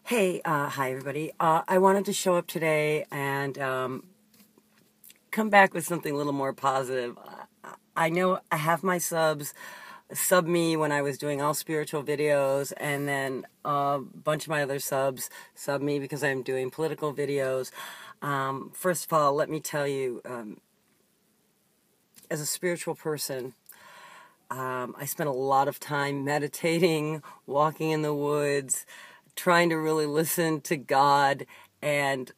Hi everybody. I wanted to show up today and come back with something a little more positive. I know I have my subs sub me when I was doing all spiritual videos, and then a bunch of my other subs sub me because I'm doing political videos. First of all, let me tell you, as a spiritual person, I spent a lot of time meditating, walking in the woods, trying to really listen to God and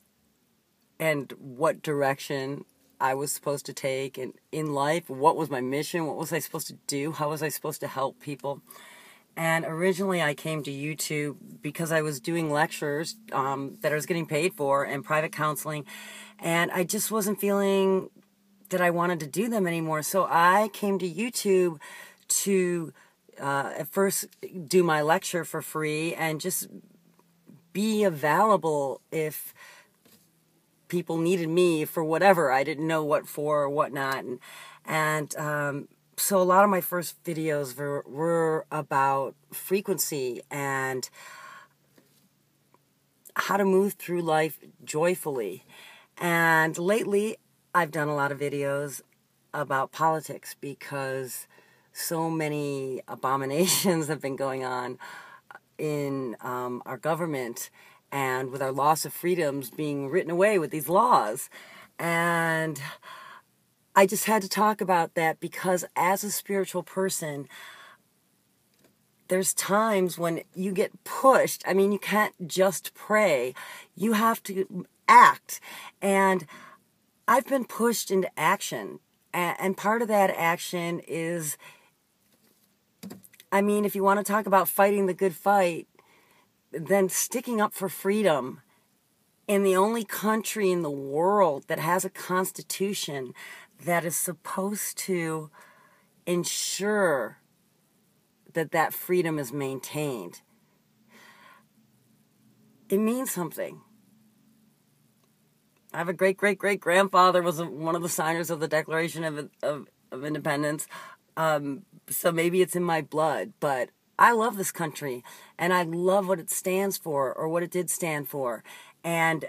what direction I was supposed to take in life. What was my mission? What was I supposed to do? How was I supposed to help people? And originally I came to YouTube because I was doing lectures that I was getting paid for and private counseling, and I just wasn't feeling that I wanted to do them anymore. So I came to YouTube to at first do my lecture for free and just be available if people needed me for whatever. I didn't know what for or what not. So a lot of my first videos were about frequency and how to move through life joyfully. And lately, I've done a lot of videos about politics because so many abominations have been going on in our government, and with our loss of freedoms being written away with these laws. And I just had to talk about that because as a spiritual person, there's times when you get pushed. I mean, you can't just pray. You have to act. And I've been pushed into action. And part of that action is, I mean, if you want to talk about fighting the good fight, then sticking up for freedom in the only country in the world that has a constitution that is supposed to ensure that that freedom is maintained. It means something. I have a great-great-great-grandfather was one of the signers of the Declaration of Independence. So maybe it's in my blood, but I love this country, and I love what it stands for, or what it did stand for, and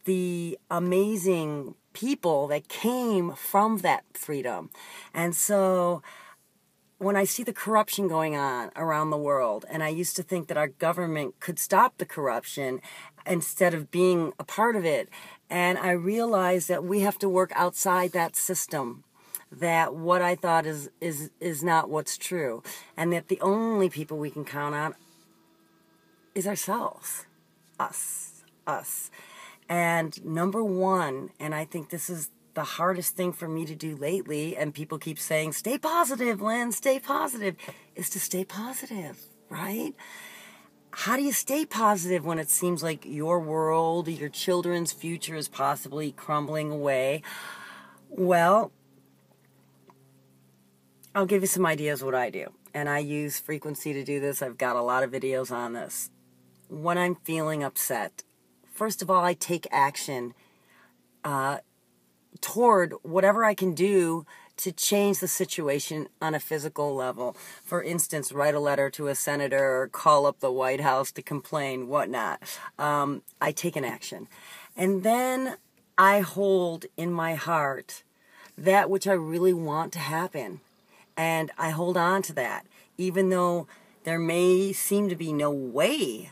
the amazing people that came from that freedom. And so when I see the corruption going on around the world, and I used to think that our government could stop the corruption instead of being a part of it, and I realized that we have to work outside that system, that what I thought is not what's true, and that the only people we can count on is ourselves, us. And number one, and I think this is the hardest thing for me to do lately, and people keep saying, stay positive, Lynn, stay positive, is to stay positive, right? How do you stay positive when it seems like your world, your children's future is possibly crumbling away? Well, I'll give you some ideas what I do. And I use frequency to do this. I've got a lot of videos on this. When I'm feeling upset, first of all, I take action toward whatever I can do to change the situation on a physical level. For instance, write a letter to a senator or call up the White House to complain, whatnot. I take an action. And then I hold in my heart that which I really want to happen. And I hold on to that, even though there may seem to be no way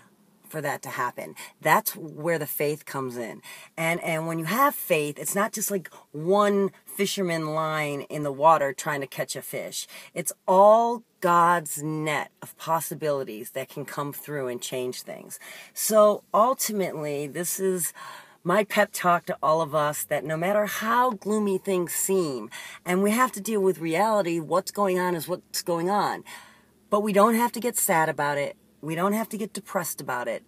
for that to happen. That's where the faith comes in. And when you have faith, it's not just like one fisherman line in the water trying to catch a fish. It's all God's net of possibilities that can come through and change things. So ultimately, this is my pep talk to all of us, that no matter how gloomy things seem, and we have to deal with reality, what's going on is what's going on. But we don't have to get sad about it. We don't have to get depressed about it.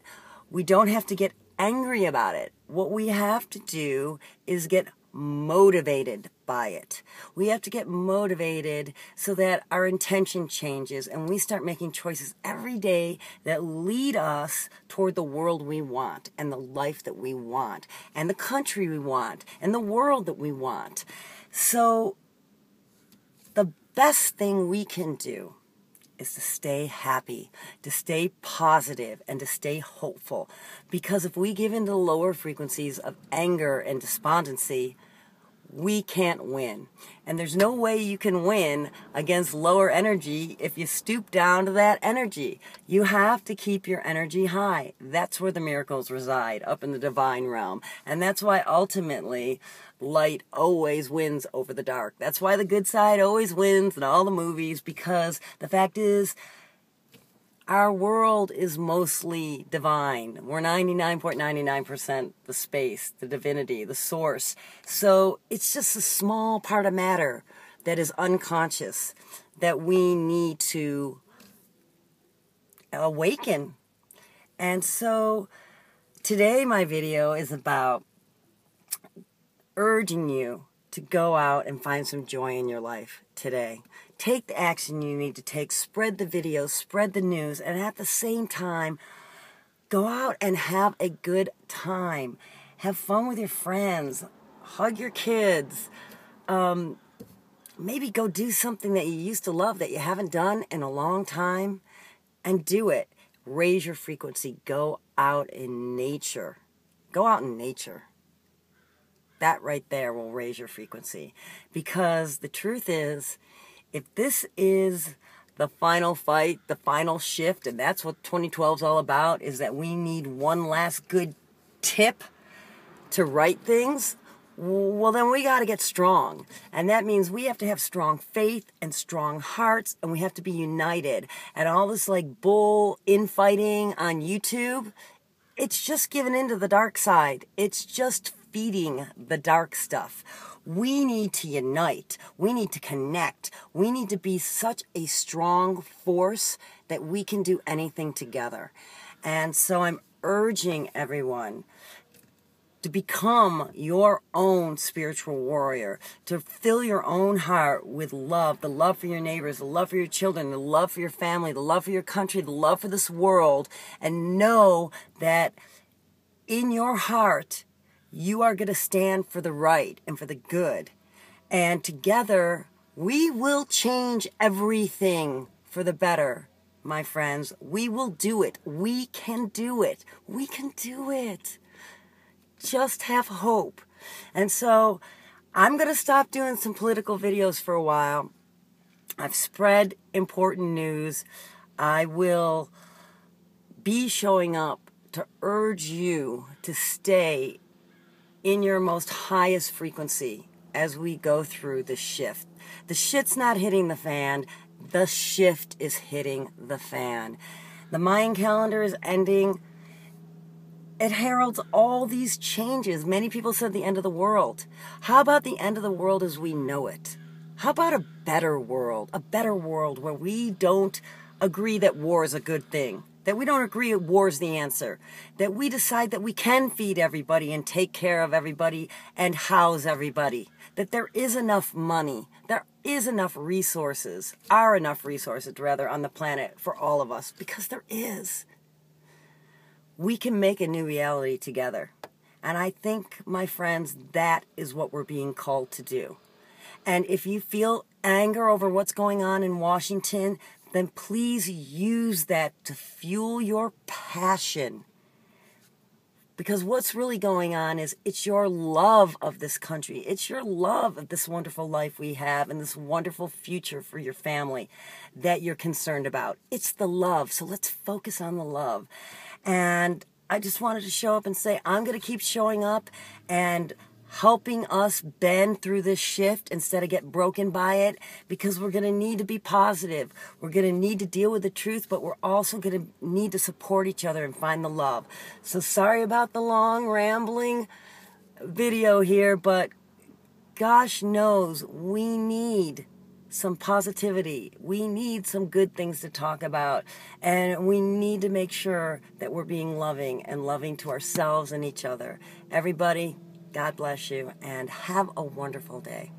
We don't have to get angry about it. What we have to do is get motivated by it. We have to get motivated so that our intention changes and we start making choices every day that lead us toward the world we want and the life that we want and the country we want and the world that we want. So the best thing we can do is to stay happy, to stay positive, and to stay hopeful. Because if we give in to the lower frequencies of anger and despondency, we can't win. And there's no way you can win against lower energy if you stoop down to that energy. You have to keep your energy high. That's where the miracles reside, up in the divine realm. And that's why ultimately light always wins over the dark. That's why the good side always wins in all the movies, because the fact is, our world is mostly divine. We're 99.99% the space, the divinity, the source. So it's just a small part of matter that is unconscious that we need to awaken. And so today my video is about urging you to go out and find some joy in your life today. Take the action you need to take, spread the videos, spread the news, and at the same time, go out and have a good time. Have fun with your friends, hug your kids, maybe go do something that you used to love that you haven't done in a long time, and do it. Raise your frequency. Go out in nature. Go out in nature. That right there will raise your frequency. Because the truth is, if this is the final fight, the final shift, and that's what 2012 is all about, is that we need one last good tip to right things, well, then we got to get strong. And that means we have to have strong faith and strong hearts, and we have to be united. And all this like bull infighting on YouTube, it's just giving into the dark side. It's just feeding the dark stuff. We need to unite. We need to connect. We need to be such a strong force that we can do anything together. And so I'm urging everyone to become your own spiritual warrior, to fill your own heart with love, the love for your neighbors, the love for your children, the love for your family, the love for your country, the love for this world, and know that in your heart, you are going to stand for the right and for the good. And together, we will change everything for the better, my friends. We will do it. We can do it. We can do it. Just have hope. And so, I'm going to stop doing some political videos for a while. I've spread important news. I will be showing up to urge you to stay in your most highest frequency as we go through the shift. The shit's not hitting the fan. The shift is hitting the fan. The Mayan calendar is ending. It heralds all these changes. Many people said the end of the world. How about the end of the world as we know it? How about a better world? A better world where we don't agree that war is a good thing. That we don't agree that war is the answer. That we decide that we can feed everybody and take care of everybody and house everybody. That there is enough money. There is enough resources. Are enough resources, rather, on the planet for all of us. Because there is. We can make a new reality together. And I think, my friends, that is what we're being called to do. And if you feel anger over what's going on in Washington, then please use that to fuel your passion. Because what's really going on is it's your love of this country. It's your love of this wonderful life we have and this wonderful future for your family that you're concerned about. It's the love. So let's focus on the love. And I just wanted to show up and say, I'm going to keep showing up and helping us bend through this shift instead of get broken by it, because we're going to need to be positive. We're going to need to deal with the truth, but we're also going to need to support each other and find the love. So sorry about the long rambling video here, but gosh knows we need some positivity. We need some good things to talk about, and we need to make sure that we're being loving and loving to ourselves and each other. Everybody, God bless you, and have a wonderful day.